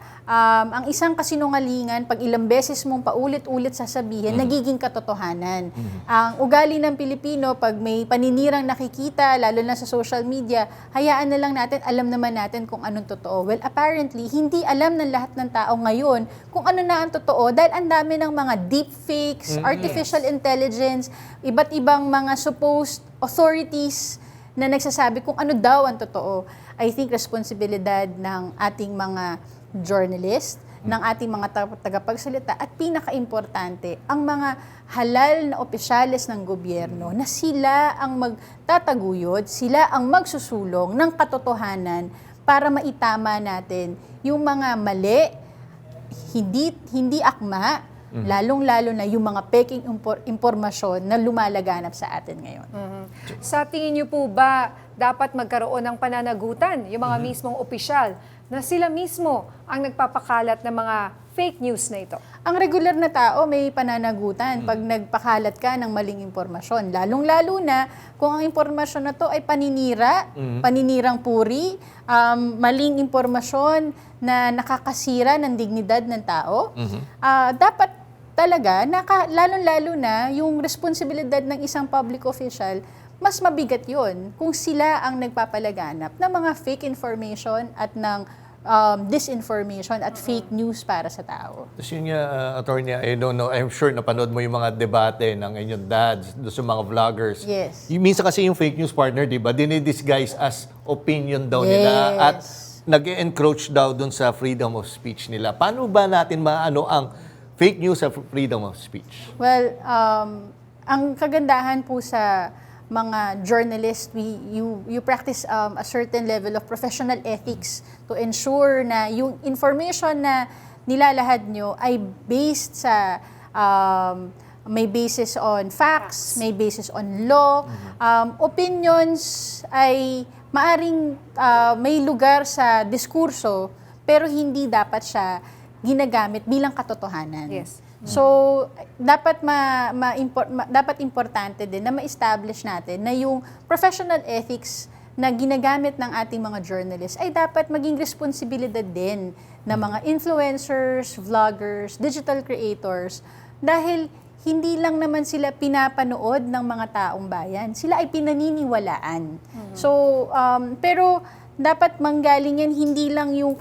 ang isang kasinungalingan pag ilang beses mong paulit-ulit sasabihin, nagiging katotohanan. Ang ugali ng Pilipino pag may paninirang nakikita, lalo na sa social media, hayaan na lang natin, alam naman natin kung anong totoo. Well, apparently, hindi alam ng lahat ng tao ngayon kung ano na ang totoo dahil ang dami ng mga deepfakes, artificial intelligence, iba't ibang mga supposed authorities na nagsasabi kung ano daw ang totoo. I think responsibilidad ng ating mga journalist, ng ating mga tagapagsalita, at pinaka-importante, ang mga halal na opisyales ng gobyerno na sila ang magtataguyod, sila ang magsusulong ng katotohanan para maitama natin yung mga mali, hindi akma, lalong-lalo na yung mga peking impormasyon na lumalaganap sa atin ngayon. Sa tingin niyo po ba dapat magkaroon ng pananagutan yung mga mismong opisyal na sila mismo ang nagpapakalat ng mga fake news na ito? Ang regular na tao may pananagutan pag nagpakalat ka ng maling impormasyon. Lalong-lalo na kung ang impormasyon na to ay paninirang puri, maling impormasyon na nakakasira ng dignidad ng tao. Dapat talaga, lalong-lalo na yung responsibilidad ng isang public official, mas mabigat yun kung sila ang nagpapalaganap ng mga fake information at ng disinformation at fake news para sa tao. Tapos yun nga, attorney, I don't know, I'm sure napanood mo yung mga debate ng inyong dads, doon sa mga vloggers. Yes. Minsan kasi yung fake news partner, di ba, dinidisguise as opinion daw nila at nag-encroach daw doon sa freedom of speech nila. Paano ba natin maano ang fake news sa freedom of speech? Well, ang kagandahan po sa mga journalists, you practice a certain level of professional ethics to ensure na yung information na nilalahad nyo ay based sa may basis on facts, may basis on law. Opinions ay maaring may lugar sa diskurso, pero hindi dapat siya ginagamit bilang katotohanan. Yes. So, dapat dapat importante din na ma-establish natin na yung professional ethics na ginagamit ng ating mga journalists ay dapat maging responsibilidad din ng mga influencers, vloggers, digital creators, dahil hindi lang naman sila pinapanood ng mga taong bayan, sila ay pinaniniwalaan. So, pero dapat manggaling yan hindi lang yung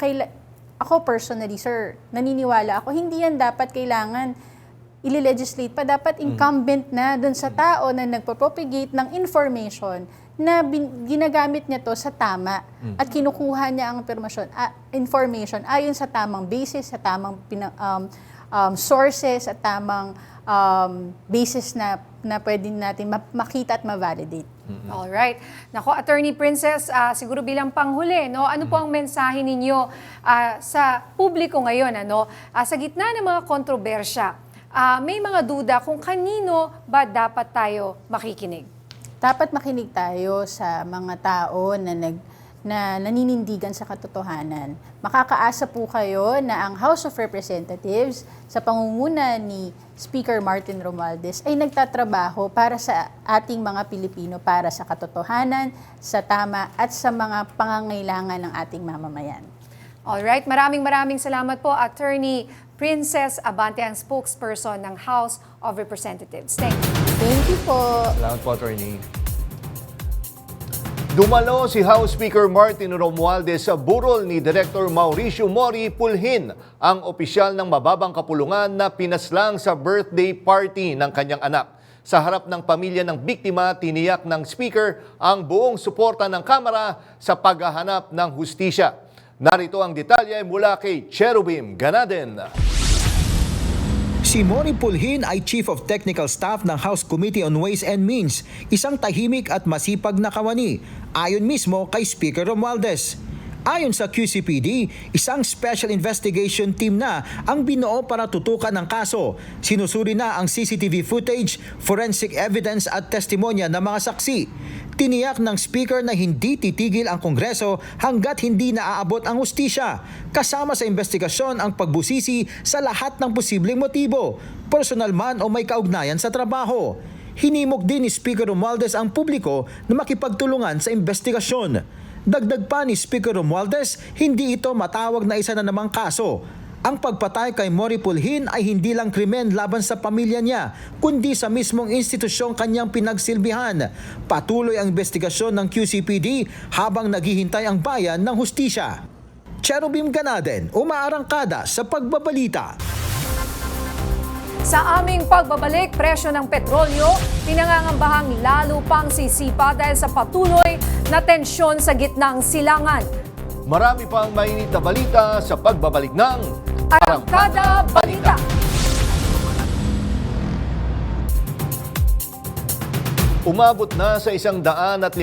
ako personally, sir, naniniwala ako, hindi yan dapat kailangan i-legislate pa. Dapat incumbent na dun sa tao na nagpo-propagate ng information na ginagamit niya to sa tama at kinukuha niya ang information ayon sa tamang basis, sa tamang sources, at tamang basis na pwede natin makita at ma-validate. Alright. Nako, Attorney Princess, siguro bilang panghuli, no, ano po ang mensahe ninyo sa publiko ngayon, sa gitna ng mga kontrobersya? May mga duda kung kanino ba dapat tayo makikinig? Dapat makinig tayo sa mga tao na naninindigan sa katotohanan. Makakaasa po kayo na ang House of Representatives sa pangunguna ni Speaker Martin Romualdez ay nagtatrabaho para sa ating mga Pilipino, para sa katotohanan, sa tama at sa mga pangangailangan ng ating mamamayan. Alright, maraming salamat po, Attorney Princess Abante, ang spokesperson ng House of Representatives. Thank you. Thank you po. Salamat po, Attorney. Dumalo si House Speaker Martin Romualdez sa burol ni Director Mauricio Mori Pulhin, ang opisyal ng mababang kapulungan na pinaslang sa birthday party ng kanyang anak. Sa harap ng pamilya ng biktima, tiniyak ng Speaker ang buong suporta ng Kamara sa paghahanap ng hustisya. Narito ang detalye mula kay Cherubim Ganaden. Si Mori Pulhin ay Chief of Technical Staff ng House Committee on Ways and Means, isang tahimik at masipag na kawani, ayon mismo kay Speaker Romualdez. Ayon sa QCPD, isang special investigation team na ang binuo para tutukan ng kaso. Sinusuri na ang CCTV footage, forensic evidence at testimonya ng mga saksi. Tiniyak ng Speaker na hindi titigil ang Kongreso hanggat hindi naaabot ang hustisya. Kasama sa investigasyon ang pagbusisi sa lahat ng posibleng motibo, personal man o may kaugnayan sa trabaho. Hinimok din ni Speaker Romualdez ang publiko na makipagtulungan sa investigasyon. Dagdag pa ni Speaker Romualdez, hindi ito matawag na isa na namang kaso. Ang pagpatay kay Mori Pulhin ay hindi lang krimen laban sa pamilya niya, kundi sa mismong institusyong kanyang pinagsilbihan. Patuloy ang investigasyon ng QCPD habang naghihintay ang bayan ng hustisya. Cherubim Ganaden, umaarangkada sa pagbabalita. Sa aming pagbabalik, presyo ng petrolyo, pinangangambahang lalo pang sisipa dahil sa patuloy na tensyon sa gitnang silangan. Marami pang mainit na balita sa pagbabalik ng Arangkada Balita. Umabot na sa 150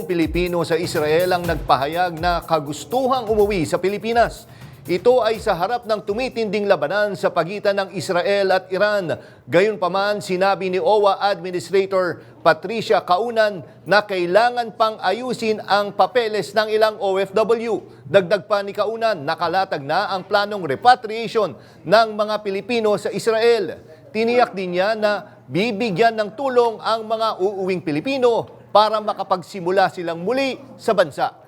Pilipino sa Israel ang nagpahayag na kagustuhang umuwi sa Pilipinas. Ito ay sa harap ng tumitinding labanan sa pagitan ng Israel at Iran. Gayunpaman, sinabi ni OWA Administrator Patricia Kaunan na kailangan pang ayusin ang papeles ng ilang OFW. Dagdag pa ni Kaunan, nakalatag na ang planong repatriation ng mga Pilipino sa Israel. Tiniyak din niya na bibigyan ng tulong ang mga uuwing Pilipino para makapagsimula silang muli sa bansa.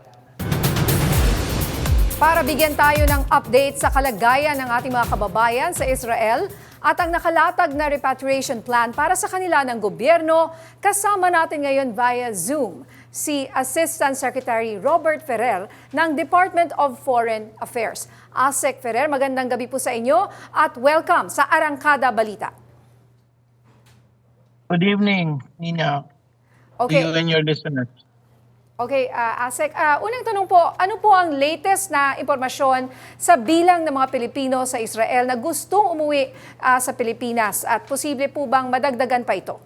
Para bigyan tayo ng update sa kalagayan ng ating mga kababayan sa Israel at ang nakalatag na repatriation plan para sa kanila ng gobyerno, kasama natin ngayon via Zoom si Assistant Secretary Robert Ferrer ng Department of Foreign Affairs. Asek Ferrer, magandang gabi po sa inyo at welcome sa Arangkada Balita. Good evening, Nina. Okay. To you and your listeners. Okay, Asek, unang tanong po, ano po ang latest na impormasyon sa bilang ng mga Pilipino sa Israel na gustong umuwi sa Pilipinas at posible po bang madagdagan pa ito?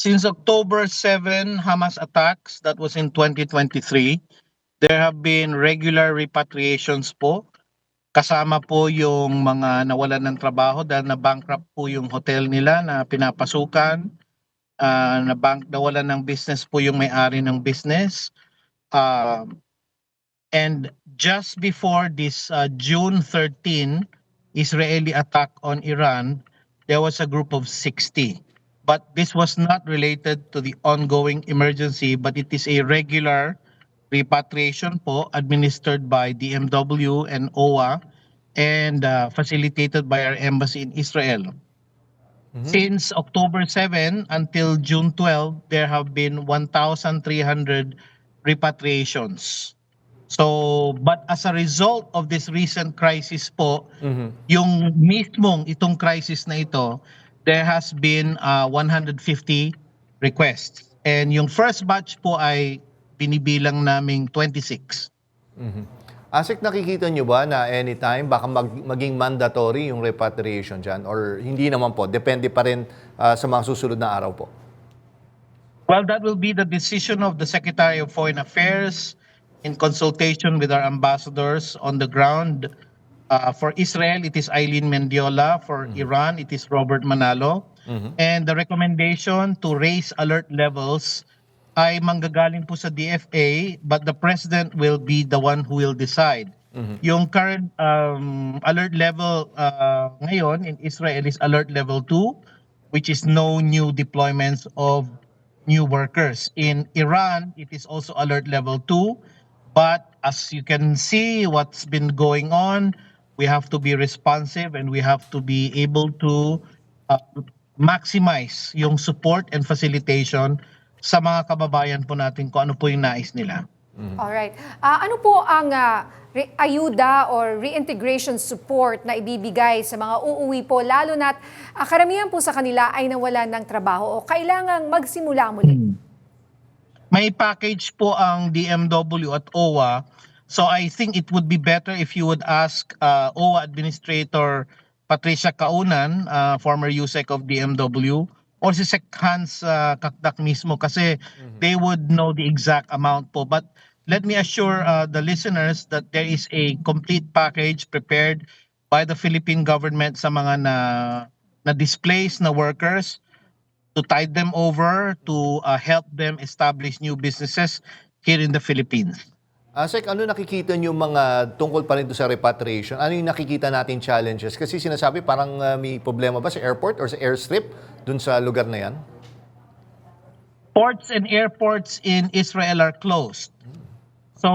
Since October 7 Hamas attacks, that was in 2023, there have been regular repatriations po. Kasama po yung mga nawalan ng trabaho dahil na-bankrupt po yung hotel nila na pinapasukan. Nawalan ng business po yung may-ari ng business. And just before this June 13 Israeli attack on Iran, there was a group of 60. But this was not related to the ongoing emergency, but it is a regular repatriation po administered by DMW and OWA and facilitated by our embassy in Israel. Since October 7 until June 12, there have been 1,300 repatriations. So, but as a result of this recent crisis po, yung mismong itong crisis na ito, there has been 150 requests. And yung first batch po ay binibilang naming 26. Asik, nakikita nyo ba na anytime baka maging mandatory yung repatriation dyan? Or hindi naman po? Depende pa rin sa mga susunod na araw po? Well, that will be the decision of the Secretary of Foreign Affairs in consultation with our ambassadors on the ground. For Israel, it is Eileen Mendiola. For Iran, it is Robert Manalo. And the recommendation to raise alert levels ay manggagaling po sa DFA, but the President will be the one who will decide. Yung current alert level ngayon in Israel is alert level 2, which is no new deployments of new workers. In Iran, it is also alert level 2, but as you can see what's been going on, we have to be responsive and we have to be able to maximize yung support and facilitation sa mga kababayan po natin kung ano po yung nais nila. Alright. Ano po ang ayuda or reintegration support na ibibigay sa mga uuwi po, lalo na't karamihan po sa kanila ay nawalan ng trabaho o kailangang magsimula muli? May package po ang DMW at OWA. So I think it would be better if you would ask OWA Administrator Patricia Kaunan, former USEC of DMW, or si Sec Hans Kakdak mismo kasi they would know the exact amount po. But let me assure the listeners that there is a complete package prepared by the Philippine government sa mga na-displaced na workers to tide them over, to help them establish new businesses here in the Philippines. Sek, ano nakikita niyo mga tungkol pa rin sa repatriation? Ano yung nakikita natin challenges? Kasi sinasabi parang may problema ba sa airport or sa airstrip dun sa lugar na yan? Ports and airports in Israel are closed. So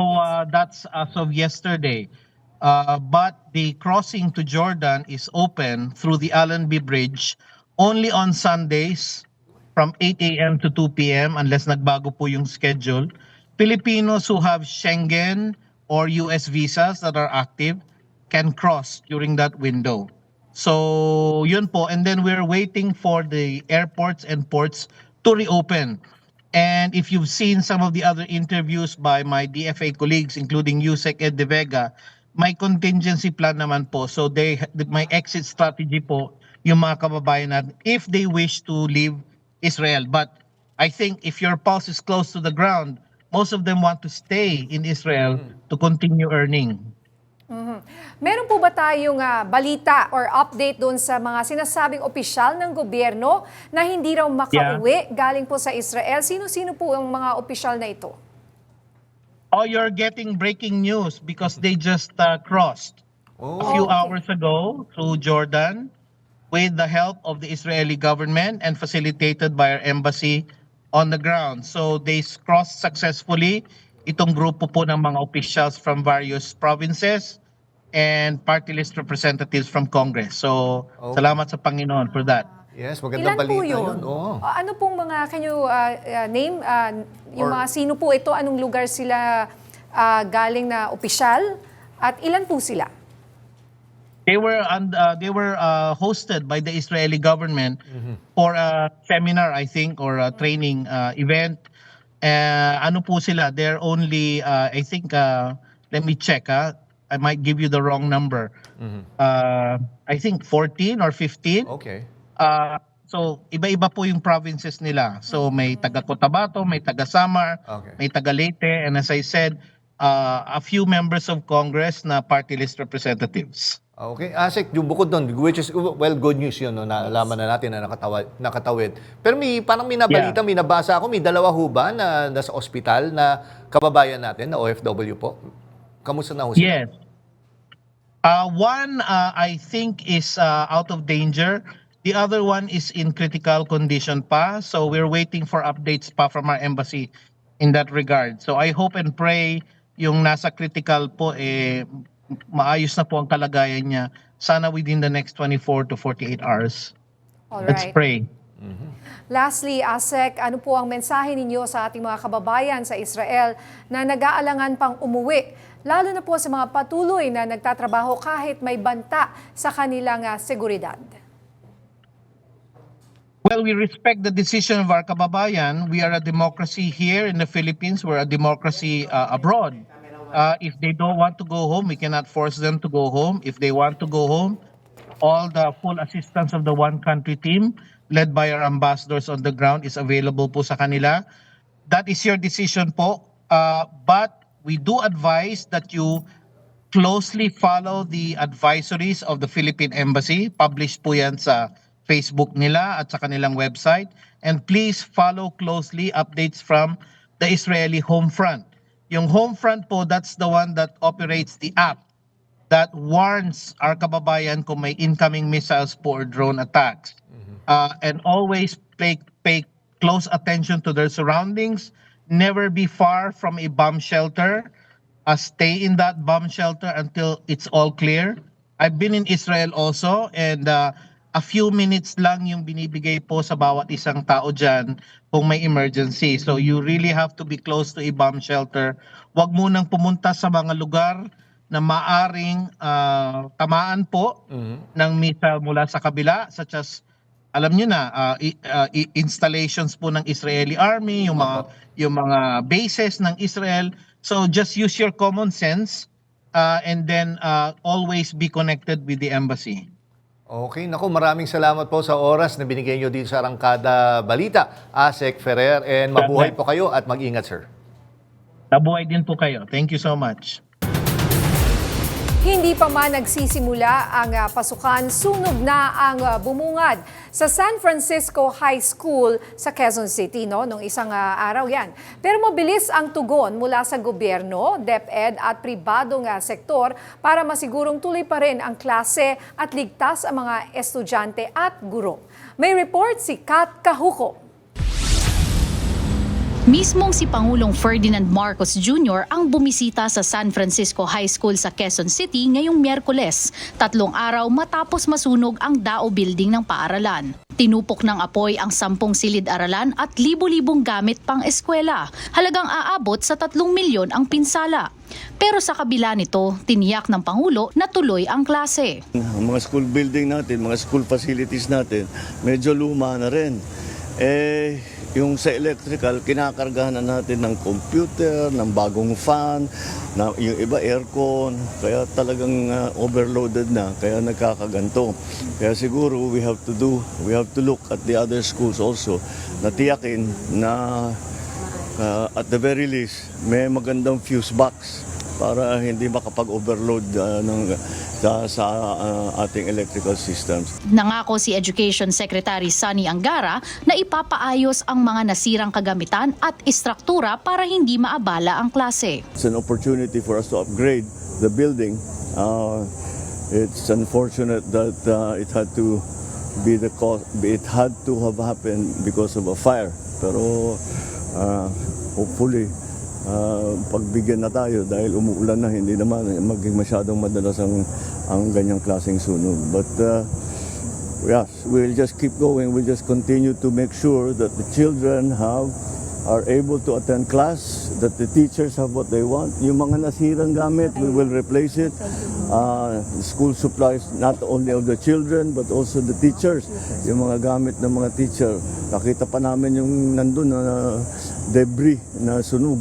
that's as of yesterday. But the crossing to Jordan is open through the Allenby Bridge only on Sundays from 8 a.m. to 2 p.m. unless nagbago po yung schedule. Filipinos who have Schengen or US visas that are active can cross during that window. So yun po, and then we're waiting for the airports and ports to reopen. And if you've seen some of the other interviews by my DFA colleagues, including USEC Ed De Vega, may contingency plan naman po. So may exit strategy po yung mga kababayan natin if they wish to leave Israel. But I think if your pulse is close to the ground, most of them want to stay in Israel to continue earning. Meron po ba tayong balita or update doon sa mga sinasabing opisyal ng gobyerno na hindi raw makauwi galing po sa Israel? Sino-sino po ang mga opisyal na ito? Oh, you're getting breaking news because they just crossed a few hours ago through Jordan with the help of the Israeli government and facilitated by our embassy on the ground. So they crossed successfully itong grupo po ng mga officials from various provinces and party list representatives from Congress. So salamat sa Panginoon for that. Yes, magandang balita yun. Ano pong mga, can you name, yung mga sino po ito, anong lugar sila galing na opisyal at ilan po sila? They were hosted by the Israeli government for a seminar, I think, or a training event. Ano po sila? They're only, I think, let me check. I might give you the wrong number. I think 14 or 15. Okay. So, iba-iba po yung provinces nila. So, may taga Cotabato, may taga Samar, Okay. may taga Leyte, and as I said, a few members of Congress na party list representatives. Okay, Asek, yung bukod doon, which is, well, good news yun, no? Nalaman na natin na nakatawid. Pero parang may nabalita, may nabasa ako, may dalawa ho ba na nasa ospital na kababayan natin, na OFW po? Kamusta na ho sila? Yes. One, I think, is out of danger. The other one is in critical condition pa. So we're waiting for updates pa from our embassy in that regard. So I hope and pray yung nasa critical po, maayos na po ang kalagayan niya. Sana within the next 24 to 48 hours. Let's Alright. pray. Lastly, Asek, ano po ang mensahe ninyo sa ating mga kababayan sa Israel na nag-aalangan pang umuwi, lalo na po sa mga patuloy na nagtatrabaho kahit may banta sa kanilang seguridad? Well, we respect the decision of our kababayan. We are a democracy here in the Philippines. We're a democracy abroad. If they don't want to go home, we cannot force them to go home. If they want to go home, all the full assistance of the One Country team, led by our ambassadors on the ground, is available po sa kanila. That is your decision po. But we do advise that you closely follow the advisories of the Philippine Embassy. Published po yan sa Facebook nila at sa kanilang website. And please follow closely updates from the Israeli Home Front. Yung Home Front po, that's the one that operates the app that warns our kababayan kung may incoming missiles po or drone attacks. And always pay close attention to their surroundings. Never be far from a bomb shelter. Stay in that bomb shelter until it's all clear. I've been in Israel also, and a few minutes lang yung binibigay po sa bawat isang tao dyan kung may emergency. So you really have to be close to a bomb shelter. Huwag munang pumunta sa mga lugar na maaring tamaan po ng missile mula sa kabila, such as, alam nyo na, installations po ng Israeli Army, yung mga bases ng Israel. So just use your common sense and then always be connected with the embassy. Okay, naku, maraming salamat po sa oras na binigay nyo dito sa Arangkada Balita, Asek Ferrer, and mabuhay po kayo at mag-ingat, sir. Mabuhay din po kayo. Thank you so much. Hindi pa man nagsisimula ang pasukan, sunog na ang bumungad sa San Francisco High School sa Quezon City, no? Nung isang araw yan. Pero mabilis ang tugon mula sa gobyerno, DepEd at pribadong sektor para masigurong tuloy pa rin ang klase at ligtas ang mga estudyante at guro. May report si Kat Kahuko. Mismong si Pangulong Ferdinand Marcos Jr. ang bumisita sa San Francisco High School sa Quezon City ngayong Miyerkules, 3 araw matapos masunog ang Dao Building ng paaralan. Tinupok ng apoy ang 10 silid-aralan at libo-libong gamit pang eskwela. Halagang aabot sa 3 milyon ang pinsala. Pero sa kabila nito, tiniyak ng Pangulo na tuloy ang klase. Ang mga school building natin, mga school facilities natin, medyo luma na rin. Yung sa electrical, kinakargahan na natin ng computer, ng bagong fan, yung iba aircon, kaya talagang overloaded na, kaya nagkakaganto. Kaya siguro we have to look at the other schools also, na tiyakin na at the very least, may magandang fuse box para hindi makapag-overload sa ating electrical systems. Nangako si Education Secretary Sonny Angara na ipapaayos ang mga nasirang kagamitan at istruktura para hindi maabala ang klase. It's an opportunity for us to upgrade the building. It's unfortunate that it had to have happened because of a fire. Pero hopefully pagbigyan na tayo dahil umuulan na, hindi naman maging masyadong madalas ang ganyang klaseng sunog. But yes, we'll just keep going. We'll just continue to make sure that the children are able to attend class, that the teachers have what they want. Yung mga nasirang gamit, we will replace it. School supplies, not only of the children, but also the teachers. Yung mga gamit ng mga teacher. Nakita pa namin yung nandun na debris na sunog.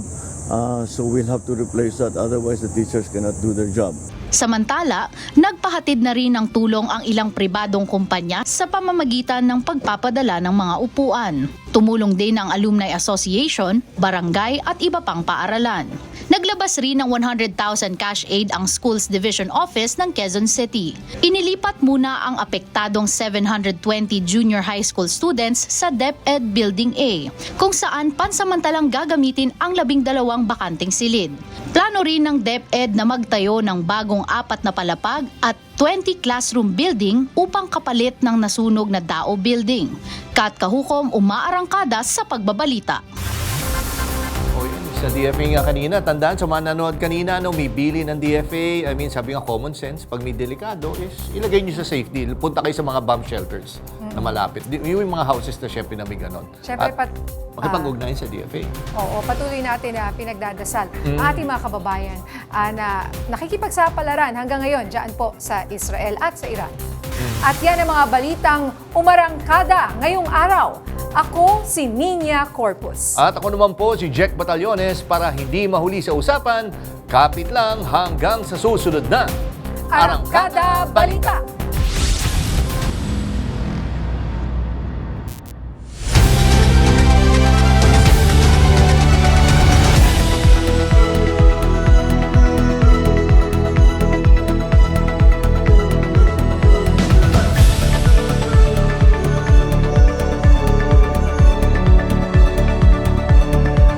So we'll have to replace that, otherwise the teachers cannot do their job. Samantala, nagpahatid na rin ng tulong ang ilang pribadong kumpanya sa pamamagitan ng pagpapadala ng mga upuan. Tumulong din ang Alumni Association, barangay at iba pang paaralan. Naglabas rin ng 100,000 cash aid ang Schools Division Office ng Quezon City. Inilipat muna ang apektadong 720 junior high school students sa DepEd Building A, kung saan pansamantalang gagamitin ang 12 bakanting silid. Plano rin ng DepEd na magtayo ng bagong 4 na palapag at 20 classroom building upang kapalit ng nasunog na Dao Building. Kat Kahukom, umaarangkada sa pagbabalita. Sa DFA nga kanina, tandaan sa mga nanood kanina, may bili ng DFA, sabi nga common sense, pag may delikado is ilagay nyo sa safety. Punta kayo sa mga bomb shelters na malapit. Yung mga houses na syempre na may ganon. Syempre, At makipag-ugnayan sa DFA. Oo, patuloy natin na pinagdadasal ang ating mga kababayan na nakikipagsapalaran hanggang ngayon dyan po sa Israel at sa Iran. At yan ang mga balitang umarangkada ngayong araw. Ako si Nina Corpus. At ako naman po si Jack Batallones para hindi mahuli sa usapan, kapit lang hanggang sa susunod na Arangkada Balita.